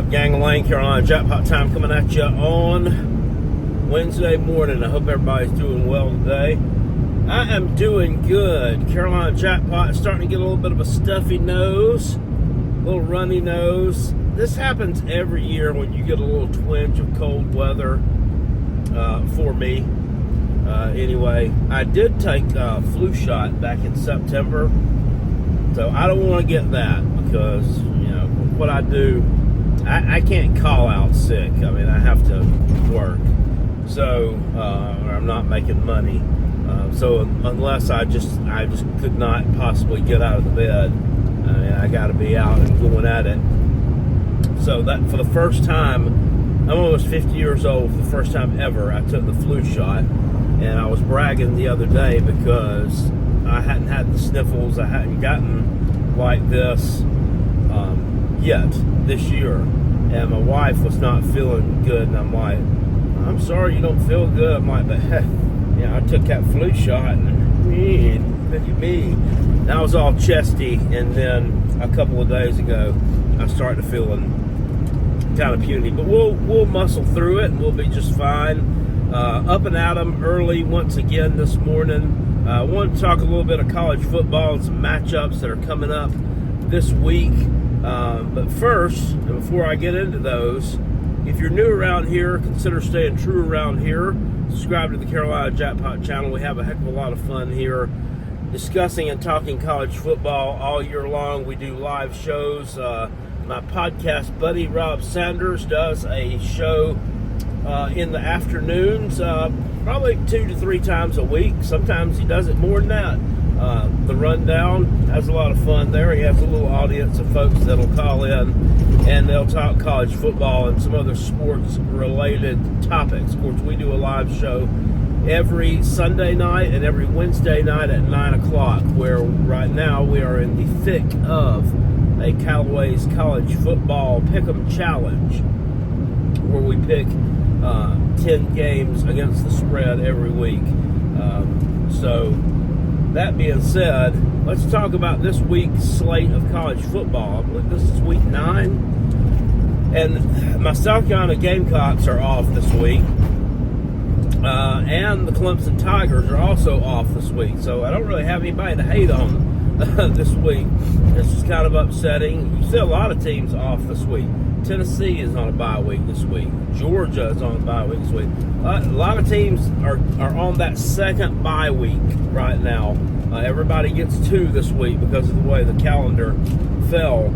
up, gang-a-lang? Carolina Jackpot time coming at you on Wednesday morning. I hope everybody's doing well today. I am doing good. Carolina Jackpot is starting to get a little bit of a stuffy nose, a little runny nose. This happens every year when you get a little twinge of cold weather for me. Anyway, I did take a flu shot back in September, so I don't want to get that because, what I do, I can't call out sick. I mean, I have to work, so or I'm not making money. So unless I just could not possibly get out of the bed, I got to be out and going at it. So that for the first time, I'm almost 50 years old. For the first time ever, I took the flu shot, and I was bragging the other day because I hadn't had the sniffles. I hadn't gotten like this yet this year, and my wife was not feeling good, and I'm like, I'm sorry you don't feel good. I'm like, but I took that flu shot, and look at me. And I was all chesty, and then a couple of days ago, I started feeling kind of puny, but we'll muscle through it, and we'll be just fine. Up and at 'em early once again this morning. I want to talk a little bit of college football and some matchups that are coming up this week. But first, and before I get into those, if you're new around here, consider staying true around here. Subscribe to the Carolina Jackpot channel. We have a heck of a lot of fun here discussing and talking college football all year long. We do live shows. My podcast buddy Rob Sanders does a show in the afternoons, probably 2 to 3 times a week. Sometimes he does it more than that. The Rundown has a lot of fun there. He has a little audience of folks that'll call in and they'll talk college football and some other sports related topics. Of course, we do a live show every Sunday night and every Wednesday night at 9 o'clock, where right now we are in the thick of a Callaway's College Football Pick'em Challenge, where we pick 10 games against the spread every week. So that being said, let's talk about this week's slate of college football. I believe this is week 9, and my South Carolina Gamecocks are off this week, and the Clemson Tigers are also off this week, so I don't really have anybody to hate on this week. This is kind of upsetting. You see a lot of teams off this week. Tennessee is on a bye week this week. Georgia is on a bye week this week. A lot of teams are on that second bye week right now. Everybody gets 2 this week because of the way the calendar fell,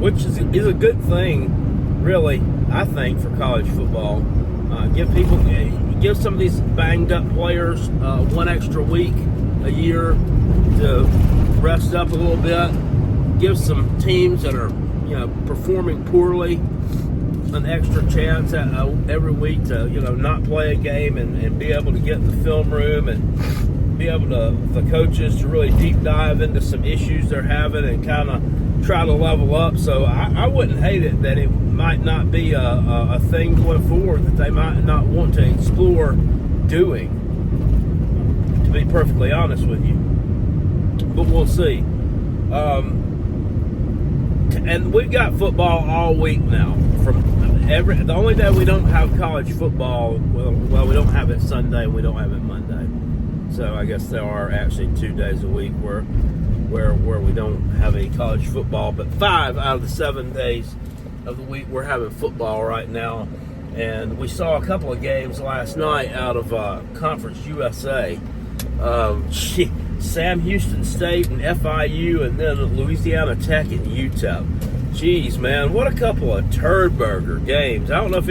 which is a good thing, really, I think, for college football. Give some of these banged up players 1 extra week a year to rest up a little bit. Give some teams that are performing poorly an extra chance every week to not play a game and be able to get in the film room and be able to, the coaches, to really deep dive into some issues they're having and kind of try to level up. So I wouldn't hate it that it might not be a thing going forward that they might not want to explore doing, to be perfectly honest with you. But we'll see. And we've got football all week now. The only day we don't have college football, well, we don't have it Sunday and we don't have it Monday. So I guess there are actually 2 days a week where we don't have any college football. But 5 out of the 7 days of the week we're having football right now. And we saw a couple of games last night out of Conference USA. Sam Houston State and FIU, and then Louisiana Tech and UTEP. Jeez, man, what a couple of turd burger games. I don't know if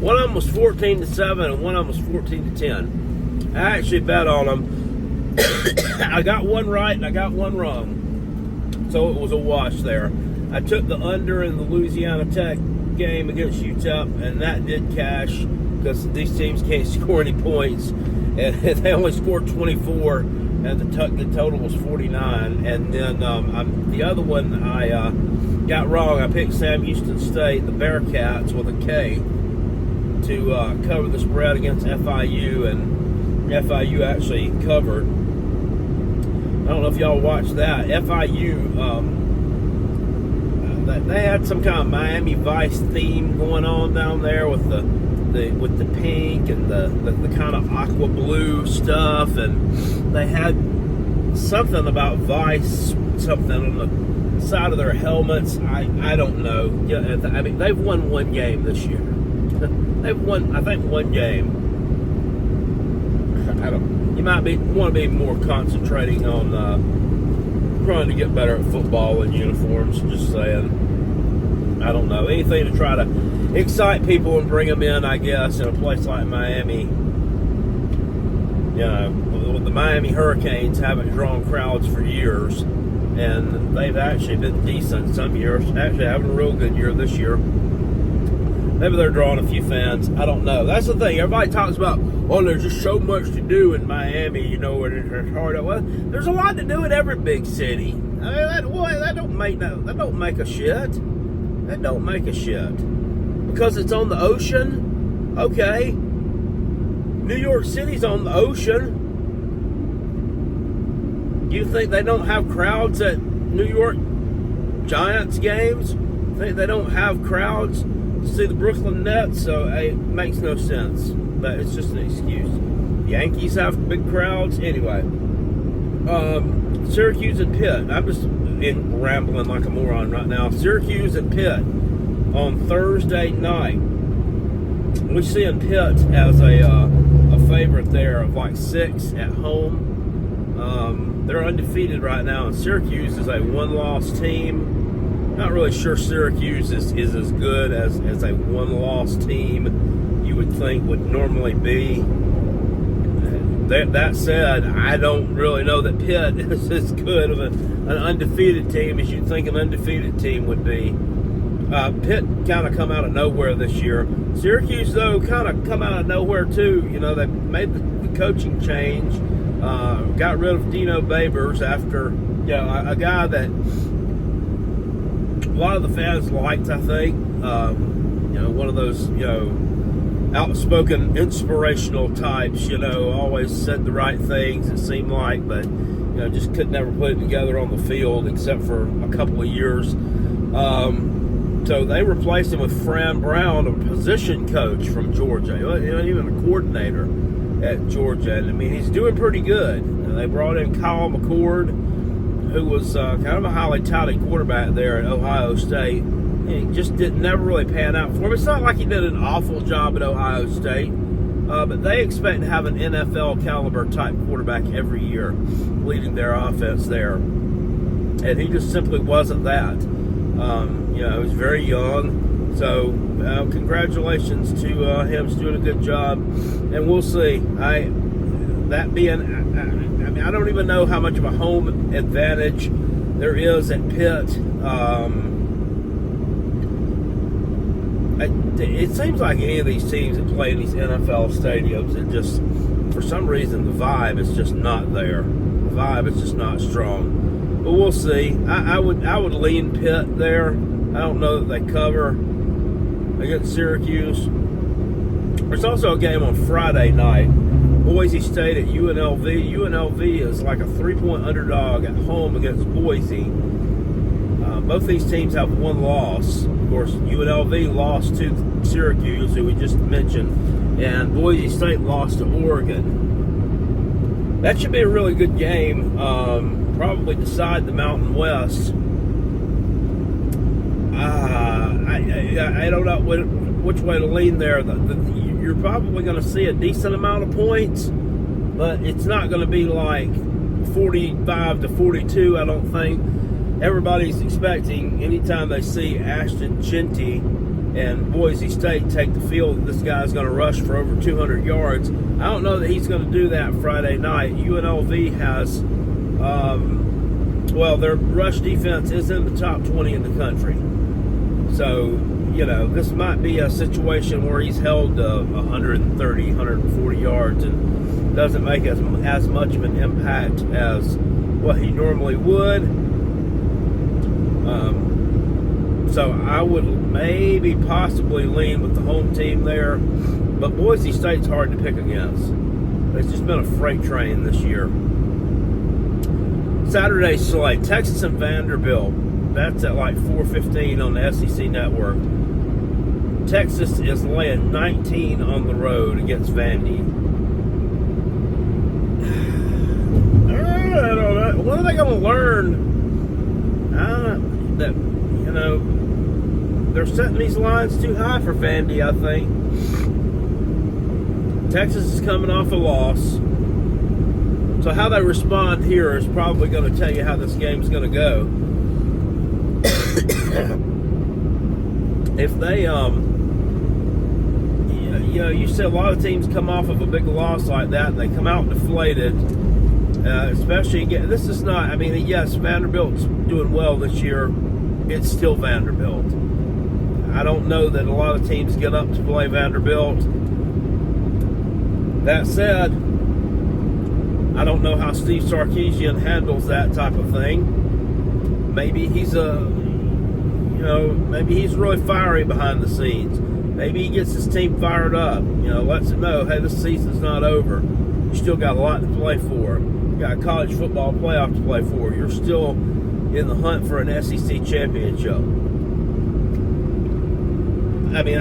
one of them was 14-7 and one of them was 14-10. I actually bet on them. I got one right and I got one wrong, so it was a wash there. I took the under in the Louisiana Tech game against UTEP, and that did cash because these teams can't score any points, and they only scored 24. And the total was 49. And then the other one I got wrong. I picked Sam Houston State, the Bearcats with a K, to cover the spread against FIU, and FIU actually covered. I don't know if y'all watched that. FIU they had some kind of Miami Vice theme going on down there with the pink and the kind of aqua blue stuff, and they had something about Vice, something on the side of their helmets. I don't know. Yeah, I mean, they've won one game this year. They've won, I think, one game. You might want to be more concentrating on trying to get better at football and uniforms. Just saying. I don't know, anything to try to excite people and bring them in, I guess, in a place like Miami. You know, the Miami Hurricanes haven't drawn crowds for years, and they've actually been decent some years. Actually having a real good year this year. Maybe they're drawing a few fans. I don't know. That's the thing. Everybody talks about, oh, there's just so much to do in Miami, you know, where it's hard. Well, there's a lot to do in every big city. I mean, that don't make a shit. That don't make a shit. Because it's on the ocean, okay. New York City's on the ocean. You think they don't have crowds at New York Giants games? Think they don't have crowds to see the Brooklyn Nets? So it makes no sense. But it's just an excuse. Yankees have big crowds. Anyway, Syracuse and Pitt. I'm just rambling like a moron right now. Syracuse and Pitt on Thursday night. We're seeing Pitt as a favorite there of like 6 at home. They're undefeated right now, and Syracuse is a one-loss team. Not really sure Syracuse is as good as a one-loss team you would think would normally be. That said, I don't really know that Pitt is as good of an undefeated team as you'd think an undefeated team would be. Pitt kind of come out of nowhere this year. Syracuse, though, kind of come out of nowhere, too. You know, they made the coaching change, got rid of Dino Babers after, you know, a guy that a lot of the fans liked, I think. You know, one of those, you know, outspoken, inspirational types, you know, always said the right things, it seemed like, but, you know, just could never put it together on the field except for a couple of years. So they replaced him with Fran Brown, a position coach from Georgia, you know, even a coordinator at Georgia. And I mean, he's doing pretty good. And they brought in Kyle McCord, who was kind of a highly touted quarterback there at Ohio State. He just never really pan out for him. It's not like he did an awful job at Ohio State, but they expect to have an NFL caliber type quarterback every year leading their offense there. And he just simply wasn't that. You know, he was very young. So congratulations to him. He's doing a good job. And we'll see. I don't even know how much of a home advantage there is at Pitt. It seems like any of these teams that play in these NFL stadiums, it just, for some reason, the vibe is just not there. The vibe is just not strong. But we'll see. I would lean Pitt there. I don't know that they cover against Syracuse. There's also a game on Friday night. Boise State at UNLV. UNLV is like a 3-point underdog at home against Boise. Both these teams have one loss. Of course, UNLV lost to Syracuse, who we just mentioned, and Boise State lost to Oregon. That should be a really good game. Probably decide the Mountain West. I don't know which way to lean there. You're probably going to see a decent amount of points, but it's not going to be like 45 to 42, I don't think. Everybody's expecting, anytime they see Ashton Chinty and Boise State take the field, this guy's going to rush for over 200 yards. I don't know that he's going to do that Friday night. UNLV has, their rush defense is in the top 20 in the country. So, you know, this might be a situation where he's held 130, 140 yards and doesn't make as much of an impact as what he normally would. So I would maybe possibly lean with the home team there. But Boise State's hard to pick against. It's just been a freight train this year. Saturday's slate, Texas and Vanderbilt. That's at like 4:15 on the SEC network. Texas is laying 19 on the road against Vandy. I don't know. What are they going to learn? That, you know, they're setting these lines too high for Vandy, I think. Texas is coming off a loss. So how they respond here is probably going to tell you how this game's going to go. If they, you see a lot of teams come off of a big loss like that, and they come out deflated. Especially again, this is not. I mean, yes, Vanderbilt's doing well this year. It's still Vanderbilt. I don't know that a lot of teams get up to play Vanderbilt. That said, I don't know how Steve Sarkisian handles that type of thing. Maybe he's maybe he's really fiery behind the scenes. Maybe he gets his team fired up. Lets them know, hey, this season's not over. You still got a lot to play for. You got a college football playoff to play for. You're still in the hunt for an SEC championship. I mean,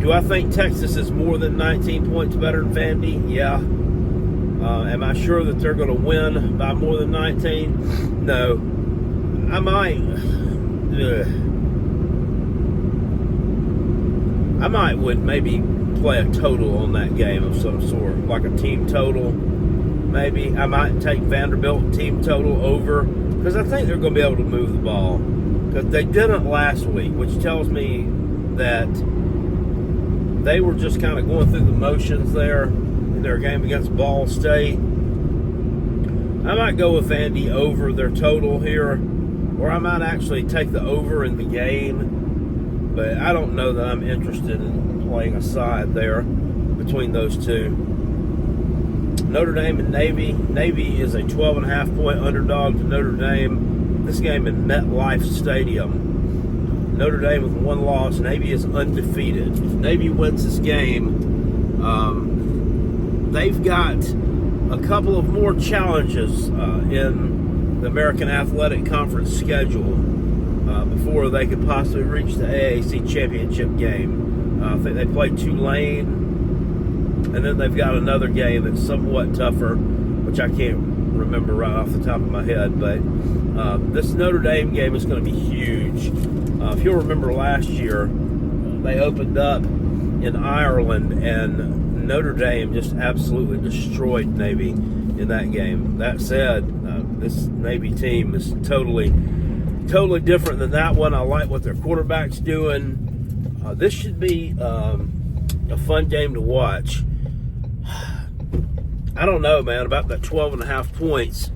do I think Texas is more than 19 points better than Vandy? Yeah. Am I sure that they're going to win by more than 19? No. I would maybe play a total on that game of some sort, like a team total. Maybe I might take Vanderbilt team total over, because I think they're going to be able to move the ball, because they didn't last week, which tells me that they were just kind of going through the motions there in their game against Ball State. I might go with Vandy over their total here, or I might actually take the over in the game. But I don't know that I'm interested in playing a side there between those two. Notre Dame and Navy. Navy is a 12.5-point underdog to Notre Dame. This game in MetLife Stadium. Notre Dame with one loss. Navy is undefeated. If Navy wins this game, they've got a couple of more challenges in the American Athletic Conference schedule before they could possibly reach the AAC championship game. I think they play Tulane, and then they've got another game that's somewhat tougher, which I can't remember right off the top of my head. But this Notre Dame game is going to be huge. If you'll remember last year, they opened up in Ireland, and Notre Dame just absolutely destroyed Navy in that game. That said, this Navy team is totally different than that one. I like what their quarterback's doing. This should be a fun game to watch. I don't know, man, about that 12.5 points.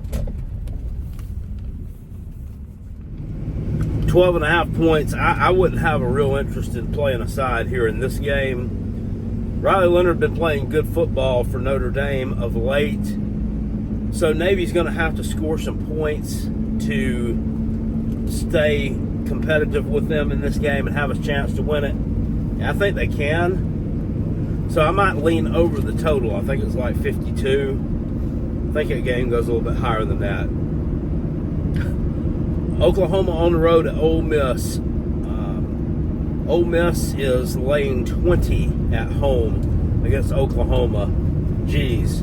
12.5 points, I wouldn't have a real interest in playing a side here in this game. Riley Leonard been playing good football for Notre Dame of late. So Navy's going to have to score some points to stay competitive with them in this game and have a chance to win it. I think they can. So I might lean over the total. I think it's like 52. I think that game goes a little bit higher than that. Oklahoma on the road at Ole Miss. Ole Miss is laying 20 at home against Oklahoma. Jeez.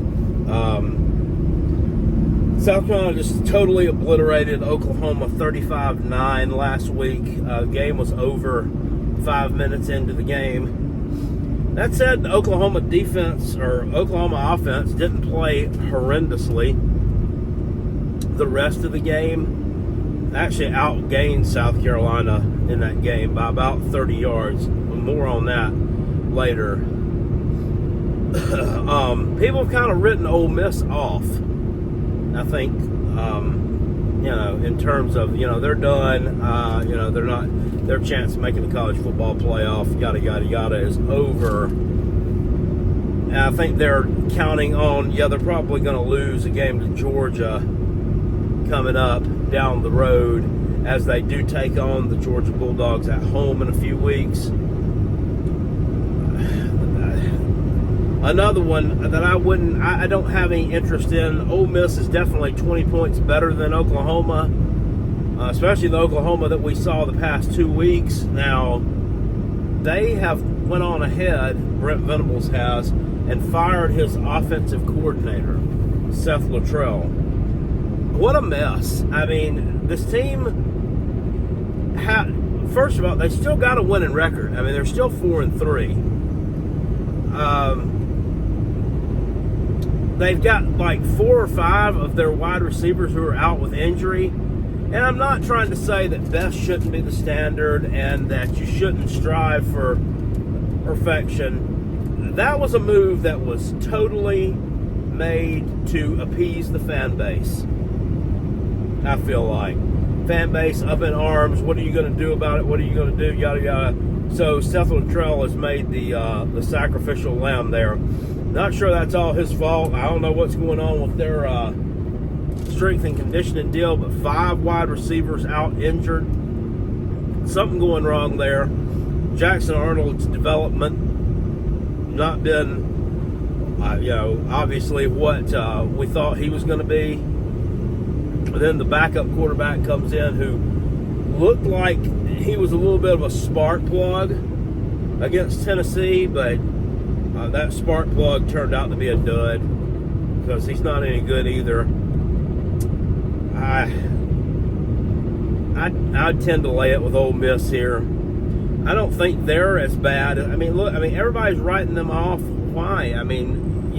South Carolina just totally obliterated Oklahoma 35-9 last week. Game was over 5 minutes into the game. That said, the Oklahoma offense didn't play horrendously the rest of the game. Actually outgained South Carolina in that game by about 30 yards. More on that later. People have kind of written Ole Miss off. I think, in terms of, they're done. They're not. Their chance of making the college football playoff, yada yada yada, is over. And I think they're counting on, they're probably going to lose a game to Georgia coming up down the road, as they do take on the Georgia Bulldogs at home in a few weeks. Another one that I don't have any interest in. Ole Miss is definitely 20 points better than Oklahoma. especially the Oklahoma that we saw the past 2 weeks. Now, they have went on ahead, Brent Venables has, and fired his offensive coordinator, Seth Luttrell. What a mess. I mean, this team, first of all, they still got a winning record. I mean, they're still 4-3. They've got like 4 or 5 of their wide receivers who are out with injury. And I'm not trying to say that best shouldn't be the standard and that you shouldn't strive for perfection. That was a move that was totally made to appease the fan base. I feel like. Fan base up in arms. What are you going to do about it? What are you going to do? Yada, yada. So Seth Luttrell has made the sacrificial lamb there. Not sure that's all his fault. I don't know what's going on with their strength and conditioning deal, but 5 wide receivers out injured. Something going wrong there. Jackson Arnold's development not been, obviously what we thought he was going to be. But then the backup quarterback comes in who looked like he was a little bit of a spark plug against Tennessee, but that spark plug turned out to be a dud because he's not any good either. I tend to lay it with Ole Miss here. I don't think they're as bad. I mean, look, everybody's writing them off. Why? I mean,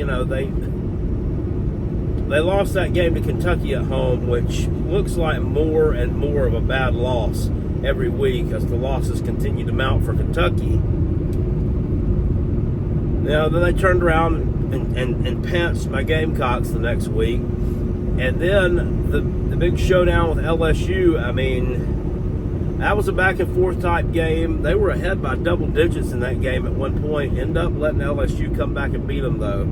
they lost that game to Kentucky at home, which looks like more and more of a bad loss every week as the losses continue to mount for Kentucky. Now, then they turned around and pantsed my Gamecocks the next week. And then the big showdown with LSU, I mean, that was a back-and-forth type game. They were ahead by double digits in that game at one point. Ended up letting LSU come back and beat them, though.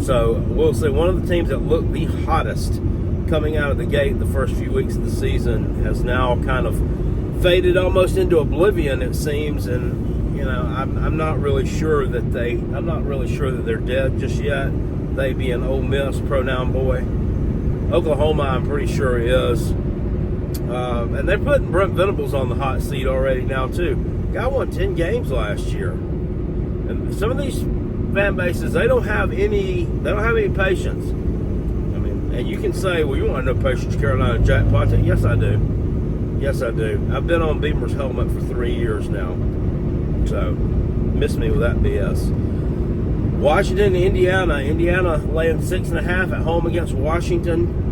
So we'll see. One of the teams that looked the hottest coming out of the gate the first few weeks of the season has now kind of faded almost into oblivion, it seems. And I'm not really sure that they're dead just yet. They being Ole Miss, pronoun boy. Oklahoma, I'm pretty sure is. And they're putting Brent Venables on the hot seat already now too. Guy won 10 games last year. And some of these fan bases, they don't have any patience. I mean, and you can say, well, you want no patience, Carolina Jackpot. Yes, I do. Yes, I do. I've been on Beamer's helmet for 3 years now. So, miss me with that BS. Washington, Indiana. Indiana laying 6.5 at home against Washington.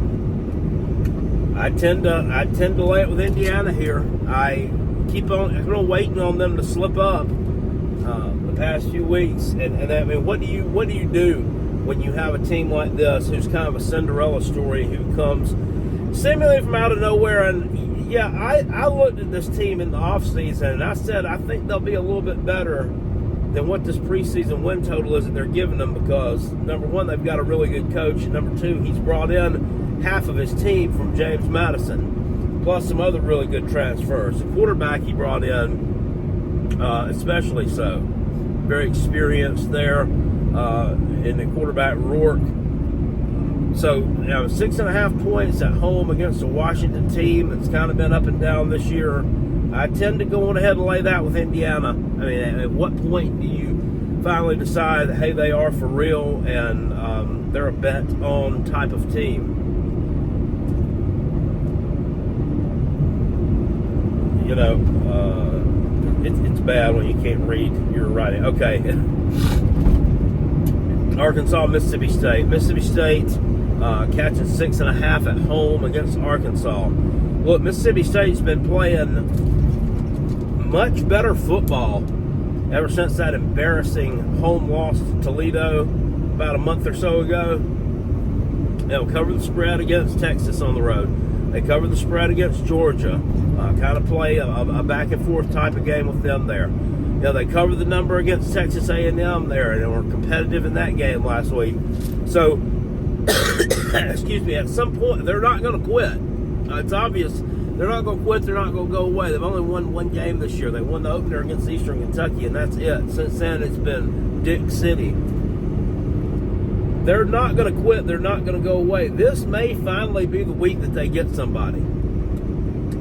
I tend to lay it with Indiana here. I keep on waiting on them to slip up the past few weeks. And I mean, what do you do when you have a team like this who's kind of a Cinderella story who comes seemingly from out of nowhere? And yeah, I looked at this team in the offseason and I said I think they'll be a little bit better than what this preseason win total is that they're giving them, because number one, they've got a really good coach, and number two, he's brought in half of his team from James Madison, plus some other really good transfers. The quarterback he brought in, especially so, very experienced there in the quarterback Rourke. So 6.5 points at home against a Washington team that's kind of been up and down this year. I tend to go on ahead and lay that with Indiana. I mean, at what point do you finally decide that, hey, they are for real and they're a bet-on type of team? It's bad when you can't read your writing. Okay. Arkansas, Mississippi State. Mississippi State catching 6.5 at home against Arkansas. Look, Mississippi State's been playing much better football ever since that embarrassing home loss to Toledo about a month or so ago. They'll cover the spread against Texas on the road. They cover the spread against Georgia. Kind of play a back-and-forth type of game with them there. They covered the number against Texas A&M there, and were competitive in that game last week. So, excuse me, at some point, they're not going to quit. It's obvious. They're not going to quit. They're not going to go away. They've only won one game this year. They won the opener against Eastern Kentucky, and that's it. Since then, it's been Dick City. they're not going to quit. They're not going to go away. This may finally be the week that they get somebody.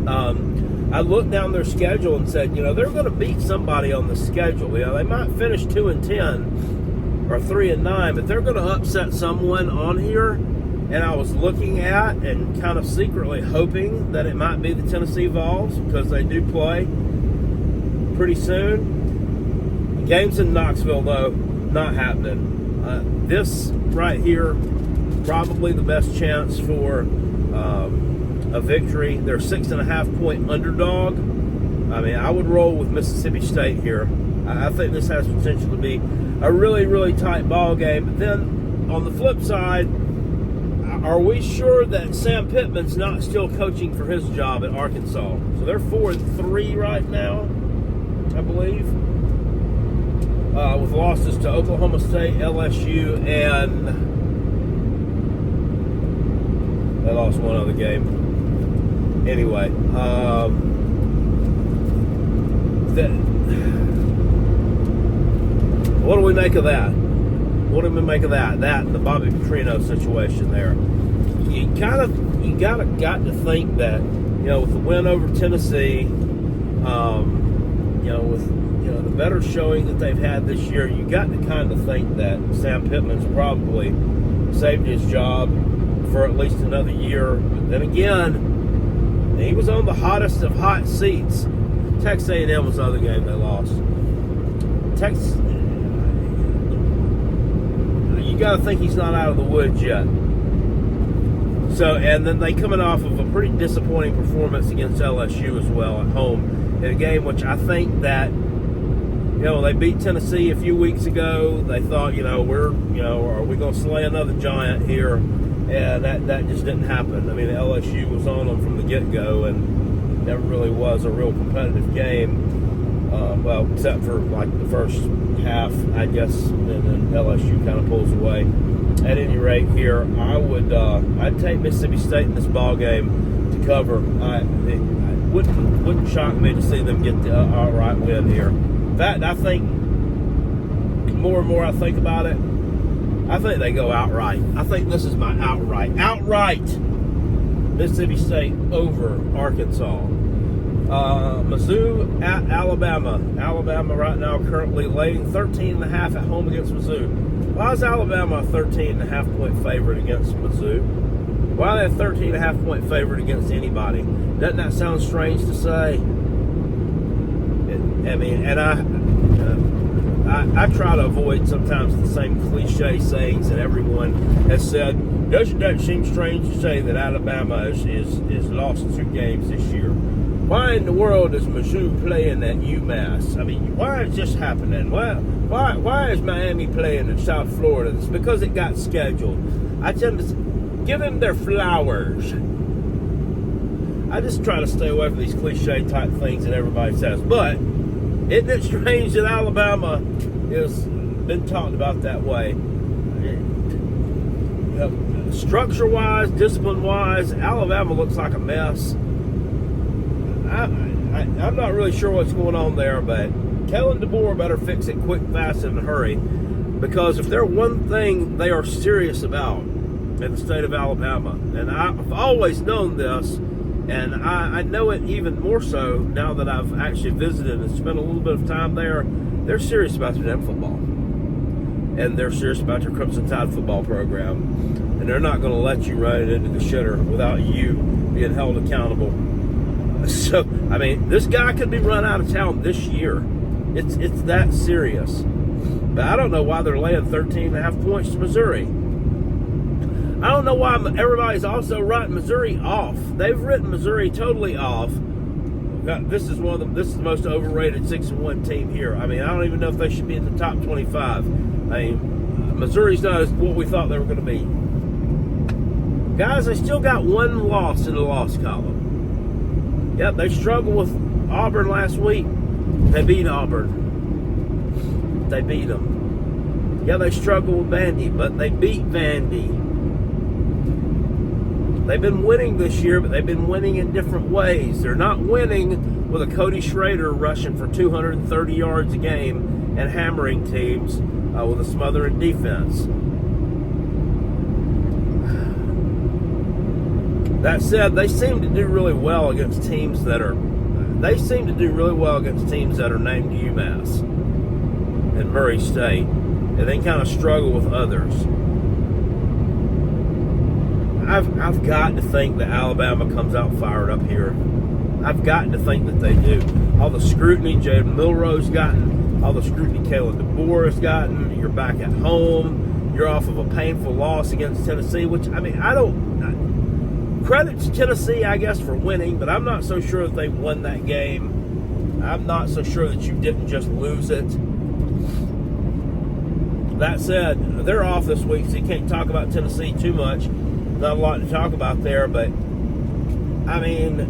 I looked down their schedule and said, they're going to beat somebody on the schedule. They might finish 2-10 or 3-9, but they're going to upset someone on here. And I was looking at and kind of secretly hoping that it might be the Tennessee Vols, because they do play pretty soon. The game's in Knoxville, though, not happening. This right here, probably the best chance for a victory. They're 6.5-point underdog. I would roll with Mississippi State here. I think this has potential to be a really, really tight ball game. But then on the flip side, are we sure that Sam Pittman's not still coaching for his job at Arkansas? So they're 4-3 right now, I believe, with losses to Oklahoma State, LSU, and they lost one other game. Anyway, what do we make of that? What do we make of that? That and the Bobby Petrino situation there. You got to think that, with the win over Tennessee, with the better showing that they've had this year, you got to kind of think that Sam Pittman's probably saved his job for at least another year. But then again, he was on the hottest of hot seats. Texas A&M was the other game they lost. Texas, you got to think he's not out of the woods yet. So, and then they coming off of a pretty disappointing performance against LSU as well at home in a game which I think that, they beat Tennessee a few weeks ago. They thought, are we going to slay another giant here? And that just didn't happen. LSU was on them from the get-go, and never really was a real competitive game. Except for the first half, I guess, and then LSU kind of pulls away. At any rate, here I'd take Mississippi State in this ball game to cover. It wouldn't shock me to see them get the outright win here. In fact, I think more and more I think about it, I think they go outright. I think this is my outright Mississippi State over Arkansas. Mizzou at Alabama. Alabama right now currently laying 13.5 at home against Mizzou. Why is Alabama a 13.5-point favorite against Mizzou? Why are they a 13.5-point favorite against anybody? Doesn't that sound strange to say? I try to avoid sometimes the same cliche sayings that everyone has said. Doesn't that seem strange to say that Alabama is lost 2 games this year? Why in the world is Mizzou playing at UMass? Why is this happening? Why is Miami playing in South Florida? It's because it got scheduled. I tend to give them their flowers. I just try to stay away from these cliche type things that everybody says. But isn't it strange that Alabama has been talked about that way? Structure-wise, discipline-wise, Alabama looks like a mess. I'm not really sure what's going on there, but Kellen DeBoer better fix it quick, fast, and in a hurry. Because if there's one thing they are serious about in the state of Alabama, and I've always known this, and I know it even more so now that I've actually visited and spent a little bit of time there, they're serious about their damn football. And they're serious about their Crimson Tide football program. And they're not going to let you run it into the shitter without you being held accountable. So, this guy could be run out of town this year. It's that serious. But I don't know why they're laying 13.5 points to Missouri. I don't know why everybody's also writing Missouri off. They've written Missouri totally off. This is the most overrated 6-1 team here. I don't even know if they should be in the top 25. Missouri's not what we thought they were going to be. Guys, they still got one loss in the loss column. Yep, they struggled with Auburn last week. They beat Auburn. They beat them. Yeah, they struggled with Vandy, but they beat Vandy. They've been winning this year, but they've been winning in different ways. They're not winning with a Cody Schrader rushing for 230 yards a game and hammering teams with a smothering defense. That said, they seem to do really well against teams that are named UMass and Murray State, and they kind of struggle with others. I've got to think that Alabama comes out fired up here. I've got to think that they do. All the scrutiny Jalen Milroe's gotten, all the scrutiny Kalen DeBoer has gotten. You're back at home. You're off of a painful loss against Tennessee, which, I mean, credit to Tennessee, I guess, for winning, but I'm not so sure that they won that game. I'm not so sure that you didn't just lose it. That said, they're off this week, so you can't talk about Tennessee too much. Not a lot to talk about there, but, I mean,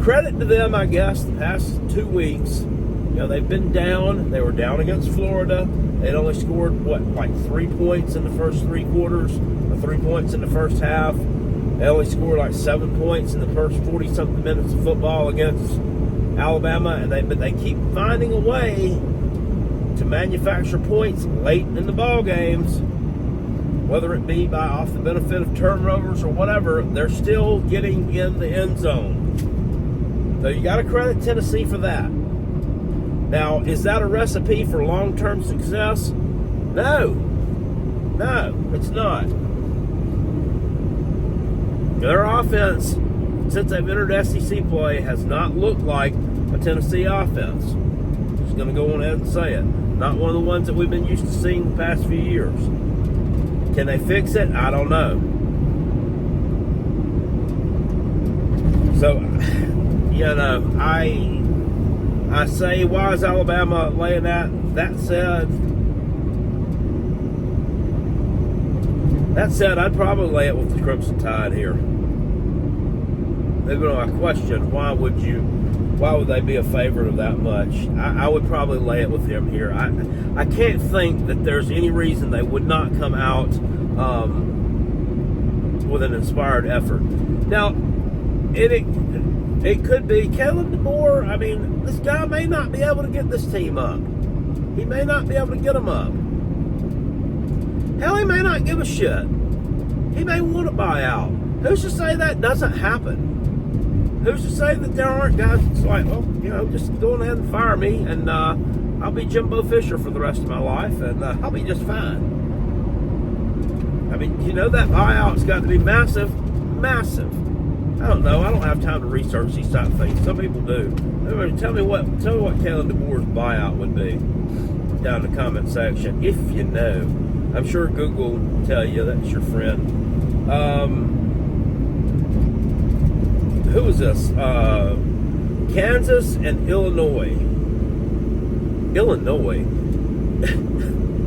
credit to them, I guess, the past 2 weeks. You know, they've been down. They were down against Florida. They'd only scored, 3 points in the first 3 quarters, or 3 points in the first half. They only scored 7 points in the first 40-something minutes of football against Alabama, and they keep finding a way to manufacture points late in the ball games, whether it be by off the benefit of turnovers or whatever. They're still getting in the end zone. So you got to credit Tennessee for that. Now, is that a recipe for long-term success? No, it's not. Their offense, since they've entered SEC play, has not looked like a Tennessee offense. Just going to go on ahead and say it. Not one of the ones that we've been used to seeing the past few years. Can they fix it? I don't know. So, you know, I say, why is Alabama laying that? That said, I'd probably lay it with the Crimson Tide here. Even though I question, why would they be a favorite of that much? I would probably lay it with them here. I can't think that there's any reason they would not come out with an inspired effort. Now, it could be Kalen DeBoer. I mean, this guy may not be able to get this team up. He may not be able to get them up. Hell, he may not give a shit. He may want to buy out. Who's to say that doesn't happen? Who's to say that there aren't guys that's like, well, you know, just go ahead and fire me, and I'll be Jimbo Fisher for the rest of my life, and I'll be just fine. I mean, you know, that buyout's got to be massive. I don't know. I don't have time to research these type of things. Some people do. Tell me what Kalen DeBoer's buyout would be down in the comment section, if you know. I'm sure Google will tell you. That's your friend. Who is this? Kansas and Illinois.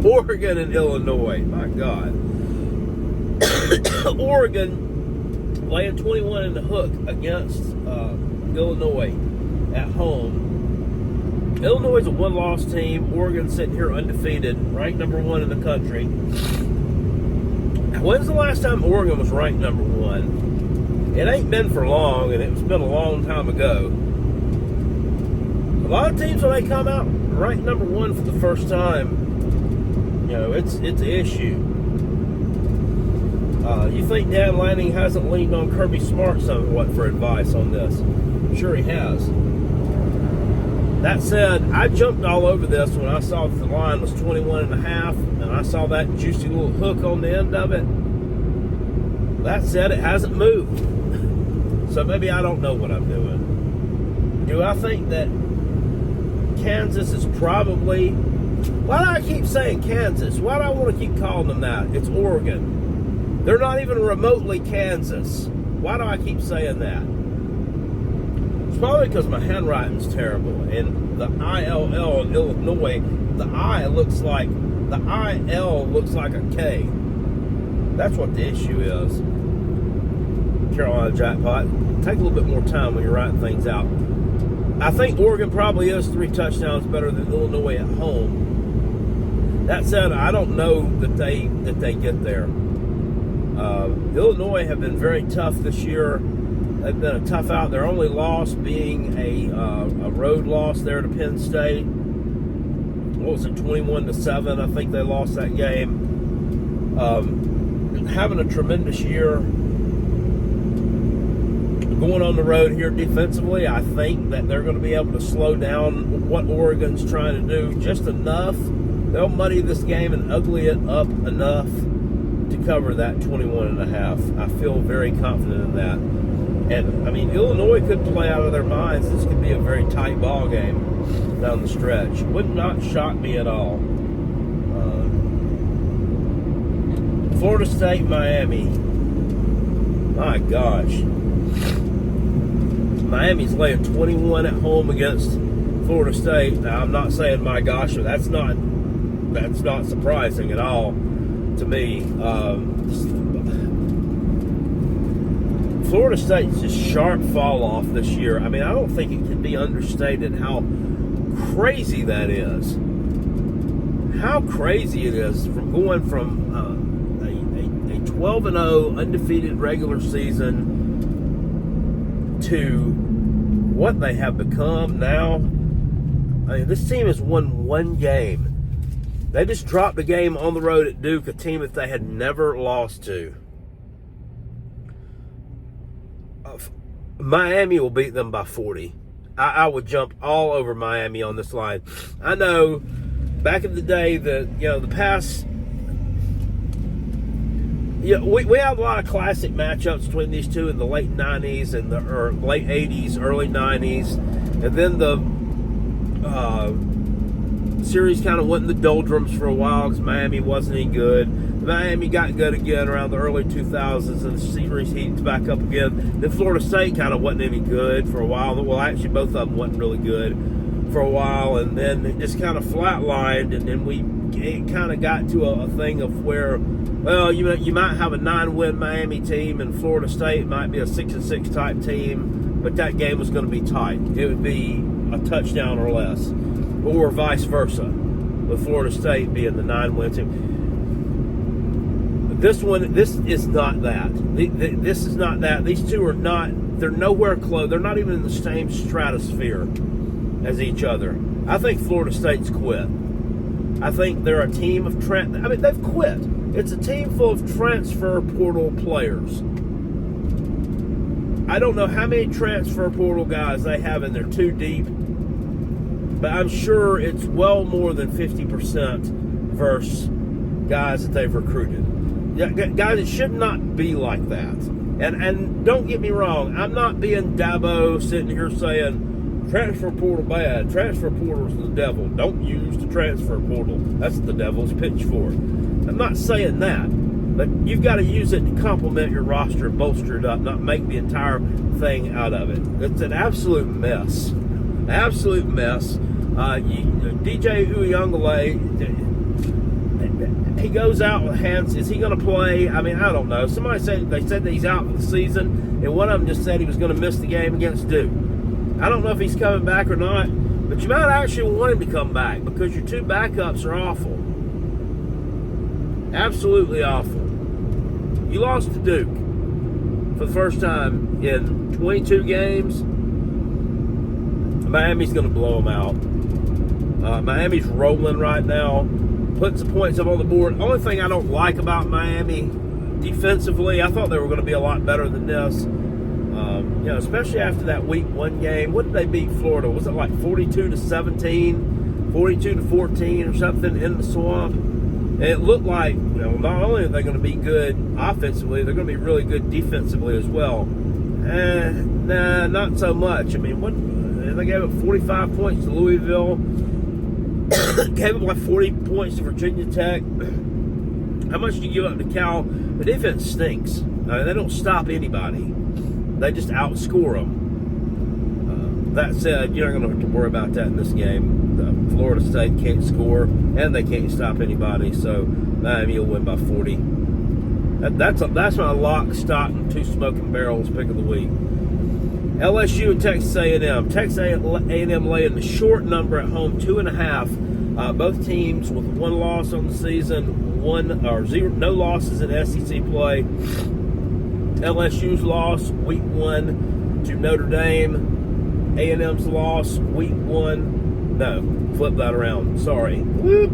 Oregon and Illinois. My God. Oregon laying 21 in the hook against Illinois at home. Illinois is a one-loss team. Oregon sitting here undefeated, ranked number 1 in the country. When's the last time Oregon was ranked number 1? It ain't been for long, and it's been a long time ago. A lot of teams, when they come out ranked number 1 for the first time, you know, it's an issue. You think Dan Lanning hasn't leaned on Kirby Smart somewhat for advice on this? I'm sure he has. That said, I jumped all over this when I saw that the line was 21.5, and I saw that juicy little hook on the end of it. That said, it hasn't moved. So maybe I don't know what I'm doing. Do I think that Kansas is probably... Why do I keep saying Kansas? Why do I want to keep calling them that? It's Oregon. They're not even remotely Kansas. Why do I keep saying that? It's probably because my handwriting's terrible. And the ILL in Illinois, the I looks like, the IL looks like a K. That's what the issue is. Carolina Jackpot. Take a little bit more time when you're writing things out. I think Oregon probably is 3 touchdowns better than Illinois at home. That said, I don't know that they get there. Illinois have been very tough this year. They've been a tough out. Their only loss being a road loss there to Penn State. What was it, 21-7? I think they lost that game. Having a tremendous year. going on the road here defensively, I think that they're going to be able to slow down what Oregon's trying to do just enough. They'll muddy this game and ugly it up enough to cover that 21.5. I feel very confident in that. And, I mean, Illinois could play out of their minds. This could be a very tight ball game down the stretch. Would not shock me at all. Florida State, Miami. My gosh. Miami's laying 21 at home against Florida State. Now, I'm not saying my gosh, but that's not surprising at all to me. Florida State's just sharp fall off this year. I mean, I don't think it can be understated how crazy that is. How crazy it is from going from a 12-0 undefeated regular season to what they have become now. I mean, this team has won one game. They just dropped a game on the road at Duke, a team that they had never lost to. Miami will beat them by 40. I would jump all over Miami on this line. I know back in the day that, the past, we have a lot of classic matchups between these two in the late 90s and or late 80s, early 90s. And then the series kind of went in the doldrums for a while because Miami wasn't any good. Miami got good again around the early 2000s, and the series heats back up again. Then Florida State kind of wasn't any good for a while. Well, actually, both of them wasn't really good for a while, and then it just kind of flatlined, and then it kind of got to a thing of where, well, you might have a 9-win Miami team, and Florida State might be a 6-6 type team, but that game was going to be tight. It would be a touchdown or less, or vice versa, with Florida State being the 9-win team. This is not that. This is not that. These two are not, they're nowhere close. They're not even in the same stratosphere as each other. I think Florida State's quit. I think they're a team of they've quit. It's a team full of transfer portal players. I don't know how many transfer portal guys they have in there too deep, but I'm sure it's well more than 50% versus guys that they've recruited. Guys, it should not be like that. And don't get me wrong, I'm not being Dabo sitting here saying transfer portal bad, transfer portal's the devil. Don't use the transfer portal. That's the devil's pitchfork. I'm not saying that, but you've got to use it to complement your roster and bolster it up, not make the entire thing out of it. It's an absolute mess. Absolute mess. DJ Uyunglele, he goes out with hands. Is he going to play? I mean, I don't know. Somebody said they said that he's out for the season, and one of them just said he was going to miss the game against Duke. I don't know if he's coming back or not, but you might actually want him to come back because your two backups are awful. Absolutely awful. You lost to Duke for the first time in 22 games. Miami's going to blow them out. Miami's rolling right now. Putting some points up on the board. Only thing I don't like about Miami defensively, I thought they were going to be a lot better than this. Especially after that week 1 game. What did they beat Florida? Was it like 42-17, 42-14 or something in the swamp? And it looked like, not only are they going to be good offensively, they're going to be really good defensively as well. Nah, not so much. I mean, they gave up 45 points to Louisville. Gave up like 40 points to Virginia Tech. How much do you give up to Cal? The defense stinks. They don't stop anybody. They just outscore them. That said, you're not going to have to worry about that in this game. Florida State can't score, and they can't stop anybody, so Miami will win by 40. That's my lock, stock, and 2 smoking barrels pick of the week. LSU and Texas A&M. Texas A&M laying the short number at home, 2.5. Both teams with 1 loss on the season, no losses in SEC play. LSU's loss week 1 to Notre Dame. A&M's loss week 1. No, flip that around. Sorry. Whoop.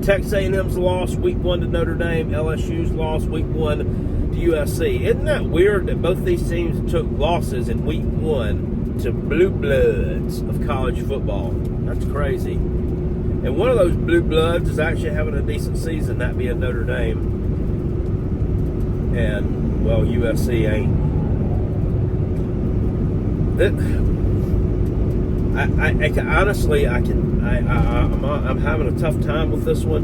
Texas A&M's loss week 1 to Notre Dame. LSU's loss week 1 USC. Isn't that weird that both these teams took losses in week 1 to blue bloods of college football? That's crazy. And one of those blue bloods is actually having a decent season, that being Notre Dame. And, well, USC ain't. I'm having a tough time with this one.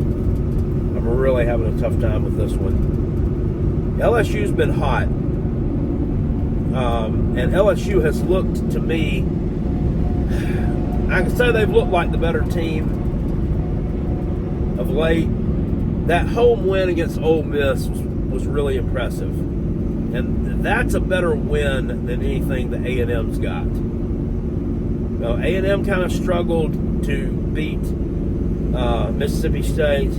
I'm really having a tough time with this one. LSU's been hot. And LSU has looked to me, I can say they've looked like the better team of late. That home win against Ole Miss was really impressive. And that's a better win than anything that A&M's got. Well, A&M kind of struggled to beat Mississippi State.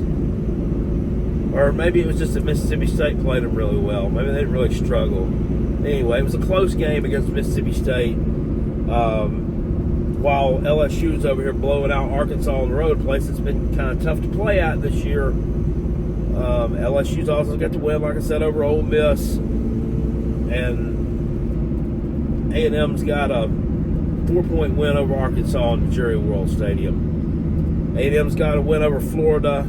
Or maybe it was just that Mississippi State played them really well. Maybe they didn't really struggle. Anyway, it was a close game against Mississippi State. While LSU's over here blowing out Arkansas on the road, a place that's been kind of tough to play at this year. LSU's also got the win, like I said, over Ole Miss. And A&M's got a 4-point win over Arkansas in the Jerry World Stadium. A&M's got a win over Florida.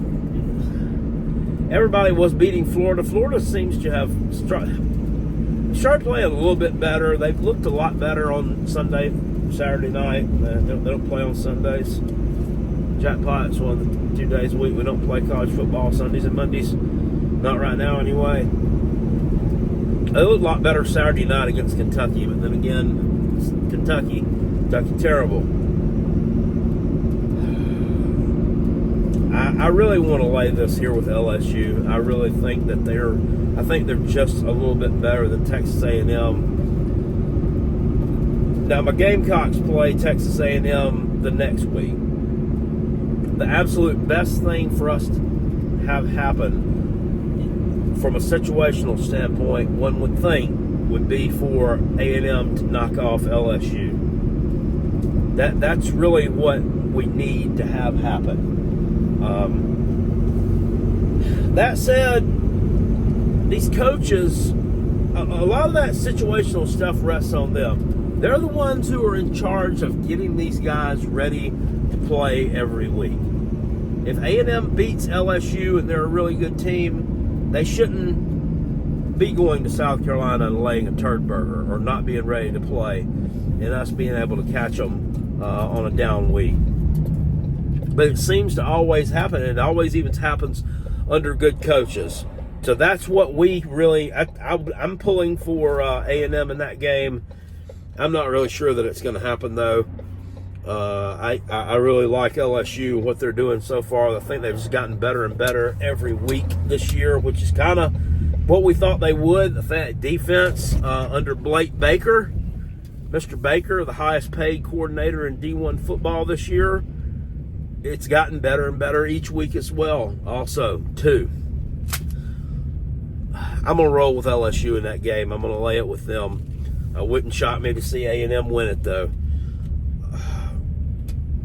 Everybody was beating Florida. Florida seems to have started playing a little bit better. They've looked a lot better on Saturday night. They don't play on Sundays. Jackpot's one of the 2 days a week we don't play college football, Sundays and Mondays. Not right now anyway. They looked a lot better Saturday night against Kentucky, but then again, Kentucky terrible. I really want to lay this here with LSU. I really think that they're just a little bit better than Texas A&M. Now, my Gamecocks play Texas A&M the next week. The absolute best thing for us to have happen from a situational standpoint, one would think, would be for A&M to knock off LSU. That's really what we need to have happen. That said, these coaches, a lot of that situational stuff rests on them. They're the ones who are in charge of getting these guys ready to play every week. If A&M beats LSU and they're a really good team, they shouldn't be going to South Carolina and laying a turd burger or not being ready to play and us being able to catch them on a down week. But it seems to always happen, and it always even happens under good coaches. So that's what we really, I'm pulling for A&M in that game. I'm not really sure that it's going to happen, though. I really like LSU, what they're doing so far. I think they've just gotten better and better every week this year, which is kind of what we thought they would. The defense under Blake Baker, Mr. Baker, the highest paid coordinator in D1 football this year. It's gotten better and better each week as well, also, too. I'm going to roll with LSU in that game. I'm going to lay it with them. It wouldn't shock me to see A&M win it, though.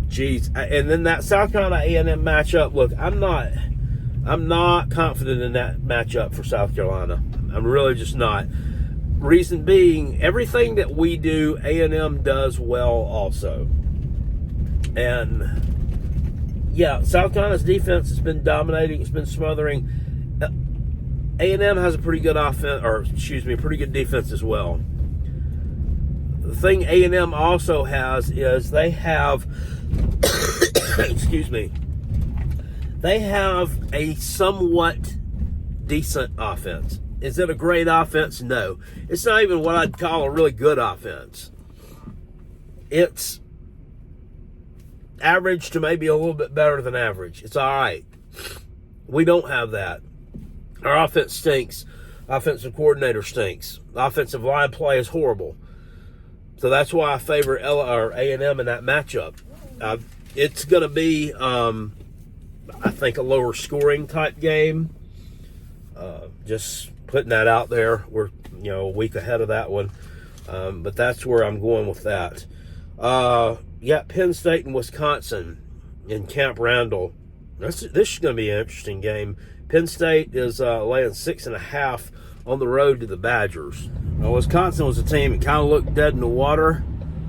Jeez. And then that South Carolina A&M matchup, look, I'm not confident in that matchup for South Carolina. I'm really just not. Reason being, everything that we do, A&M does well also. And yeah, South Carolina's defense has been dominating. It's been smothering. A&M has a pretty good pretty good defense as well. The thing A&M also has is they have, they have a somewhat decent offense. Is it a great offense? No. It's not even what I'd call a really good offense. It's average to maybe a little bit better than average. It's all right. We don't have that. Our offense stinks. Offensive coordinator stinks. The offensive line play is horrible. So that's why I favor A&M in that matchup. It's going to be, I think, a lower scoring type game. Just putting that out there. We're, a week ahead of that one. But that's where I'm going with that. Penn State and Wisconsin in Camp Randall. This is going to be an interesting game. Penn State is laying 6.5 on the road to the Badgers. Now, Wisconsin was a team that kind of looked dead in the water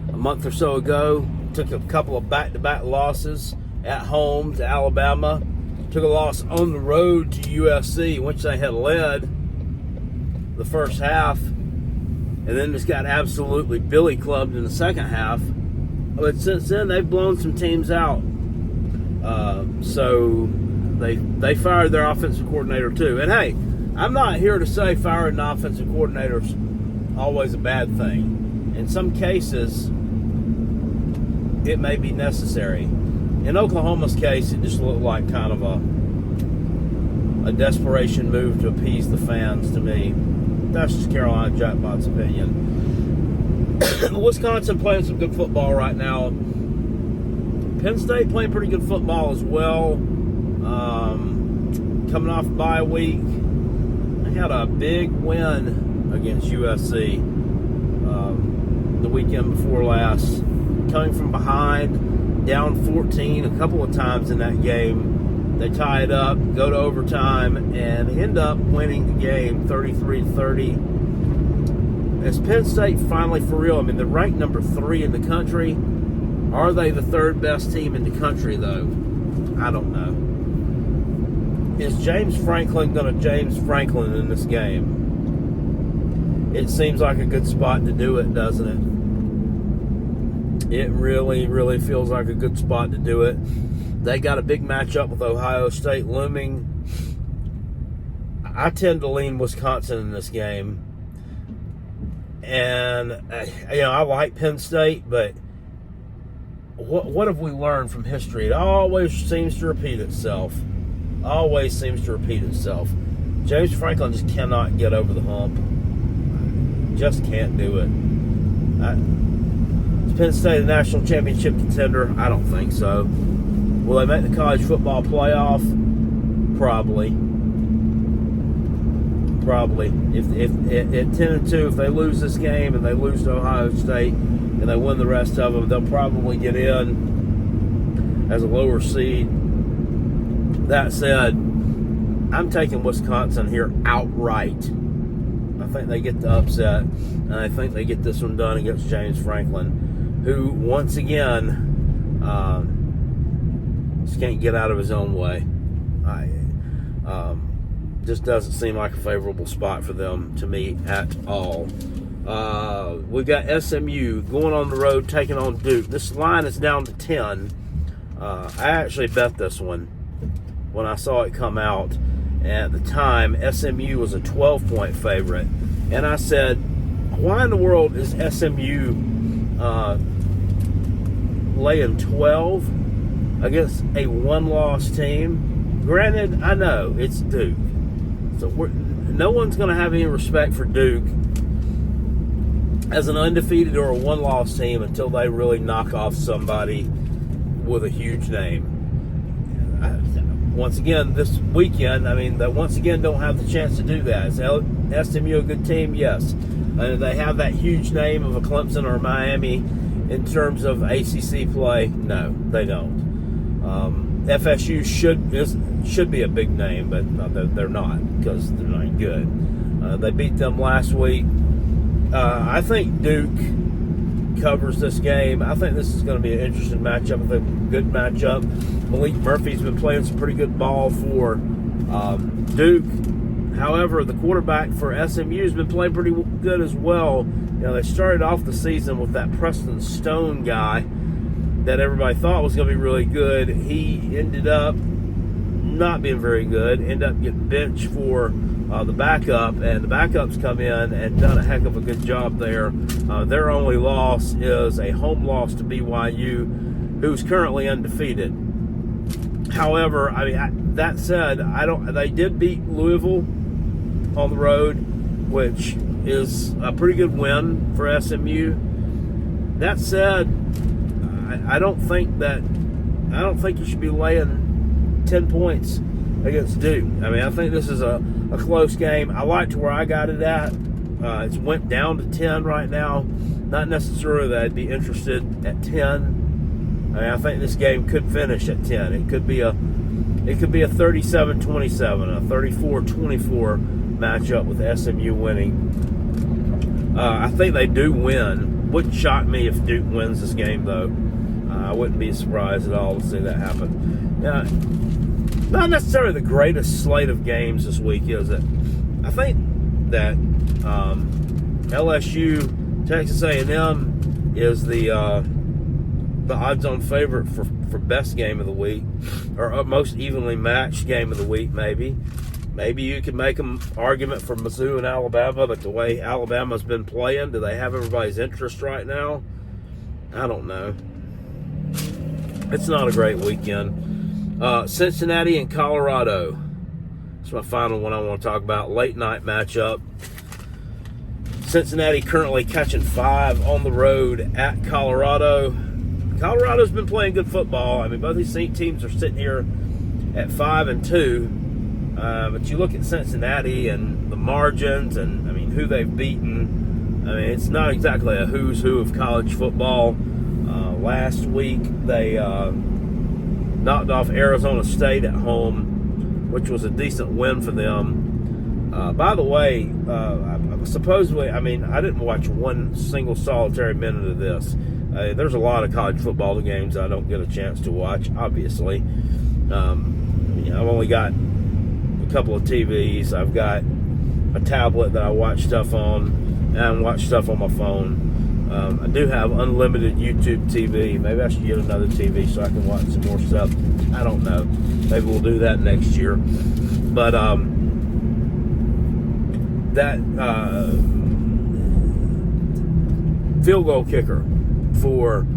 a month or so ago. Took a couple of back-to-back losses at home to Alabama. Took a loss on the road to USC, which they had led the first half, and then just got absolutely billy clubbed in the second half. But since then, they've blown some teams out. So they fired their offensive coordinator too. And hey, I'm not here to say firing an offensive coordinator is always a bad thing. In some cases, it may be necessary. In Oklahoma's case, it just looked like kind of a desperation move to appease the fans to me. That's just Carolina Jackpot's opinion. Wisconsin playing some good football right now. Penn State playing pretty good football as well. Coming off bye week, they had a big win against USC the weekend before last. Coming from behind, down 14 a couple of times in that game. They tie it up, go to overtime, and end up winning the game 33-30. Is Penn State finally for real? I mean, they're ranked number 3 in the country. Are they the 3rd best team in the country, though? I don't know. Is James Franklin going to James Franklin in this game? It seems like a good spot to do it, doesn't it? It really, really feels like a good spot to do it. They got a big matchup with Ohio State looming. I tend to lean Wisconsin in this game. And, I like Penn State, but what have we learned from history? It always seems to repeat itself. Always seems to repeat itself. James Franklin just cannot get over the hump. Just can't do it. Is Penn State a national championship contender? I don't think so. Will they make the college football playoff? Probably. If at 10-2, if they lose this game and they lose to Ohio State and they win the rest of them, they'll probably get in as a lower seed. That said, I'm taking Wisconsin here outright. I think they get the upset, and I think they get this one done against James Franklin, who once again just can't get out of his own way. Just doesn't seem like a favorable spot for them to me at all. We've got SMU going on the road, taking on Duke. This line is down to 10. I actually bet this one when I saw it come out. At the time, SMU was a 12-point favorite. And I said, why in the world is SMU laying 12 against a one-loss team? Granted, I know it's Duke. So no one's going to have any respect for Duke as an undefeated or a one-loss team until they really knock off somebody with a huge name. Once again, this weekend, they once again don't have the chance to do that. Is SMU a good team? Yes. They have that huge name of a Clemson or a Miami in terms of ACC play? No, they don't. FSU should be a big name, but they're not because they're not good. They beat them last week. I think Duke covers this game. I think this is going to be an interesting matchup. A good matchup. Malik Murphy's been playing some pretty good ball for Duke. However, the quarterback for SMU has been playing pretty good as well. They started off the season with that Preston Stone guy that everybody thought was going to be really good. He ended up not being very good. Ended up getting benched for the backup, and the backups come in and done a heck of a good job there. Their only loss is a home loss to BYU, who's currently undefeated. However, that said, they did beat Louisville on the road, which is a pretty good win for SMU. That said, I don't think you should be laying 10 points against Duke. I think this is a close game. I liked where I got it at. It's went down to 10 right now. Not necessarily that I'd be interested at 10. I think this game could finish at 10. It could be a 37-27, a 34-24 matchup with SMU winning. I think they do win. Wouldn't shock me if Duke wins this game, though. I wouldn't be surprised at all to see that happen. Not necessarily the greatest slate of games this week, is it? I think that LSU, Texas A&M is the odds-on favorite for best game of the week, or most evenly matched game of the week, maybe. Maybe you could make an argument for Mizzou and Alabama, but the way Alabama's been playing, do they have everybody's interest right now? I don't know. It's not a great weekend. Cincinnati and Colorado. That's my final one I want to talk about. Late night matchup. Cincinnati currently catching 5 on the road at Colorado. Colorado's been playing good football. I mean, both these teams are sitting here at 5-2. But you look at Cincinnati and the margins and, I mean, who they've beaten. I mean, it's not exactly a who's who of college football. Last week, they knocked off Arizona State at home, which was a decent win for them. By the way, supposedly, I mean, I didn't watch one single solitary minute of this. There's a lot of college football games I don't get a chance to watch, obviously. I've only got a couple of TVs. I've got a tablet that I watch stuff on, and I watch stuff on my phone. I do have unlimited YouTube TV. Maybe I should get another TV so I can watch some more stuff. I don't know. Maybe we'll do that next year. But that field goal kicker for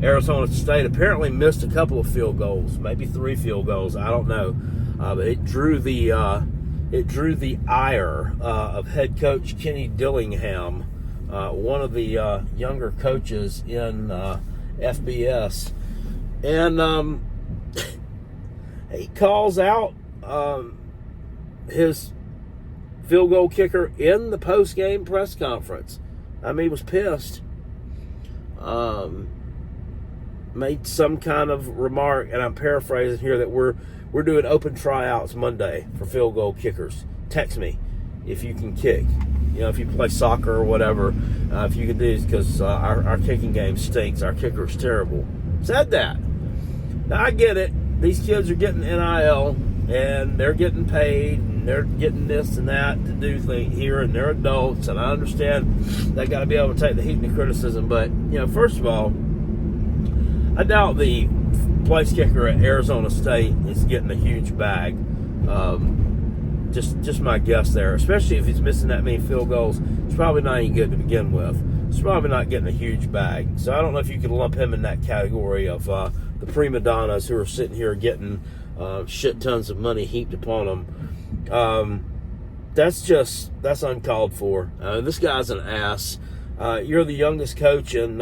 Arizona State apparently missed a couple of field goals, maybe 3 field goals. I don't know, but it drew the ire of head coach Kenny Dillingham, one of the younger coaches in FBS, and he calls out his field goal kicker in the post-game press conference. I mean, he was pissed. Made some kind of remark, and I'm paraphrasing here, that we're doing open tryouts Monday for field goal kickers. Text me if you can kick. You know, if you play soccer or whatever, if you can do this, because our kicking game stinks. Our kicker's terrible. Said that. Now, I get it. These kids are getting NIL, and they're getting paid, and they're getting this and that to do things here, and they're adults, and I understand they got to be able to take the heat and the criticism. But, you know, first of all, I doubt the place kicker at Arizona State is getting a huge bag. Just my guess there. Especially if he's missing that many field goals, it's probably not even good to begin with. It's probably not getting a huge bag. So I don't know if you could lump him in that category of the prima donnas who are sitting here getting shit tons of money heaped upon them. That's uncalled for. This guy's an ass. You're the youngest coach in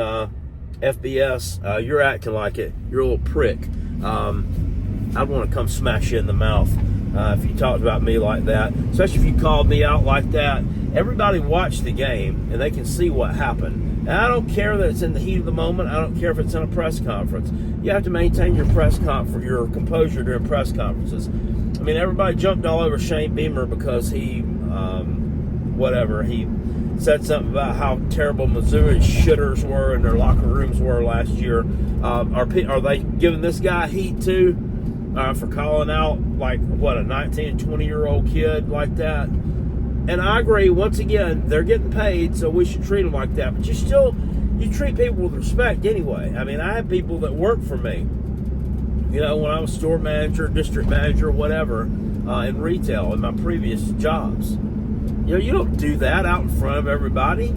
FBS. You're acting like it. You're a little prick. I'd want to come smash you in the mouth if you talked about me like that, especially if you called me out like that. Everybody watched the game, and they can see what happened. And I don't care that it's in the heat of the moment. I don't care if it's in a press conference. You have to maintain your your composure during press conferences. I mean, everybody jumped all over Shane Beamer because he said something about how terrible Missouri's shitters were and their locker rooms were last year. Are they giving this guy heat too for calling out a 19, 20-year-old kid like that? And I agree. Once again, they're getting paid, so we should treat them like that. But you treat people with respect anyway. I mean, I have people that work for me. You know, when I was store manager, district manager, whatever, in retail in my previous jobs. You know, you don't do that out in front of everybody.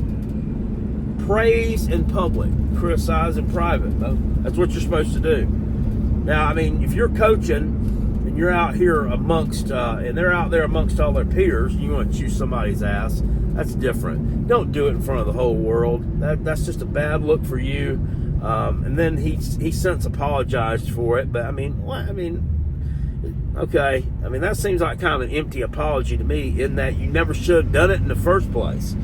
Praise in public, criticize in private. That's what you're supposed to do. Now, I mean, if you're coaching and you're out here amongst, and they're out there amongst all their peers, and you want to chew somebody's ass, that's different. Don't do it in front of the whole world. That's just a bad look for you. And then he since apologized for it, but I mean, what? I mean, okay. I mean, that seems like kind of an empty apology to me, in that you never should have done it in the first place.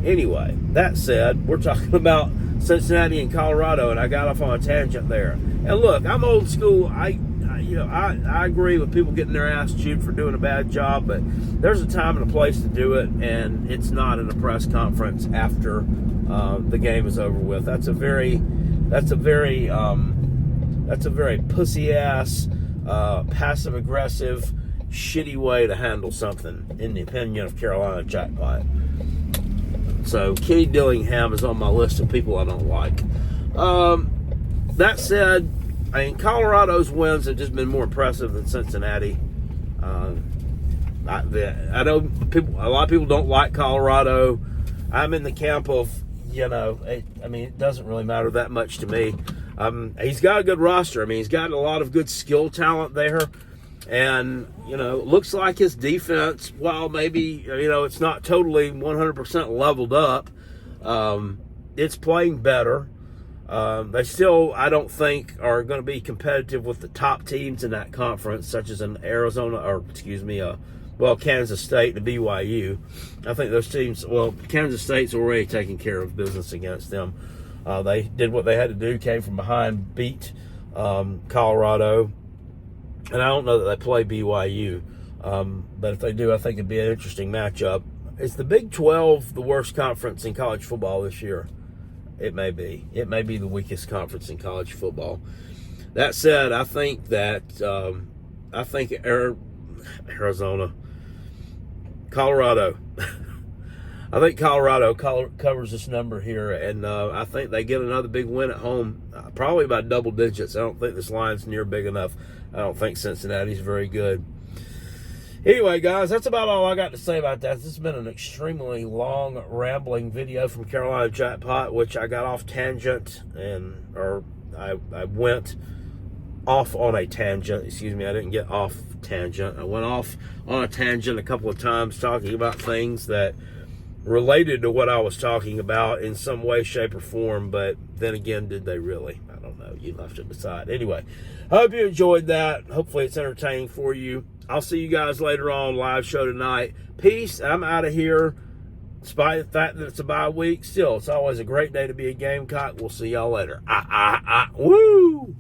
Anyway, that said, we're talking about Cincinnati and Colorado, and I got off on a tangent there. And look, I'm old school. I agree with people getting their ass chewed for doing a bad job, but there's a time and a place to do it, and it's not in a press conference after the game is over with. That's a very pussy ass, passive aggressive, shitty way to handle something, in the opinion of Carolina Jackpot. So Kenny Dillingham is on my list of people I don't like. That said, I mean, Colorado's wins have just been more impressive than Cincinnati. I know a lot of people don't like Colorado. I'm in the camp of, it doesn't really matter that much to me. He's got a good roster. I mean, he's got a lot of good skill talent there. And, looks like his defense, while maybe, it's not totally 100% leveled up, it's playing better. They still, I don't think, are going to be competitive with the top teams in that conference, such as in Kansas State and BYU. I think those teams, Kansas State's already taking care of business against them. They did what they had to do, came from behind, beat Colorado. And I don't know that they play BYU, but if they do, I think it'd be an interesting matchup. Is the Big 12 the worst conference in college football this year? It may be. It may be the weakest conference in college football. That said, I think that Arizona, Colorado. I think Colorado covers this number here, and I think they get another big win at home, probably by double digits. I don't think this line's near big enough. I don't think Cincinnati's very good. Anyway, guys, that's about all I got to say about that. This has been an extremely long, rambling video from Carolina Jackpot, which I got off tangent, I went off on a tangent. Excuse me, I didn't get off tangent. I went off on a tangent a couple of times talking about things that related to what I was talking about in some way, shape, or form, but then again, did they really? I don't know. You have to decide. Anyway, I hope you enjoyed that. Hopefully it's entertaining for you. I'll see you guys later on, live show tonight. Peace. I'm out of here. Despite the fact that it's a bye week, still, it's always a great day to be a Gamecock. We'll see y'all later. Woo!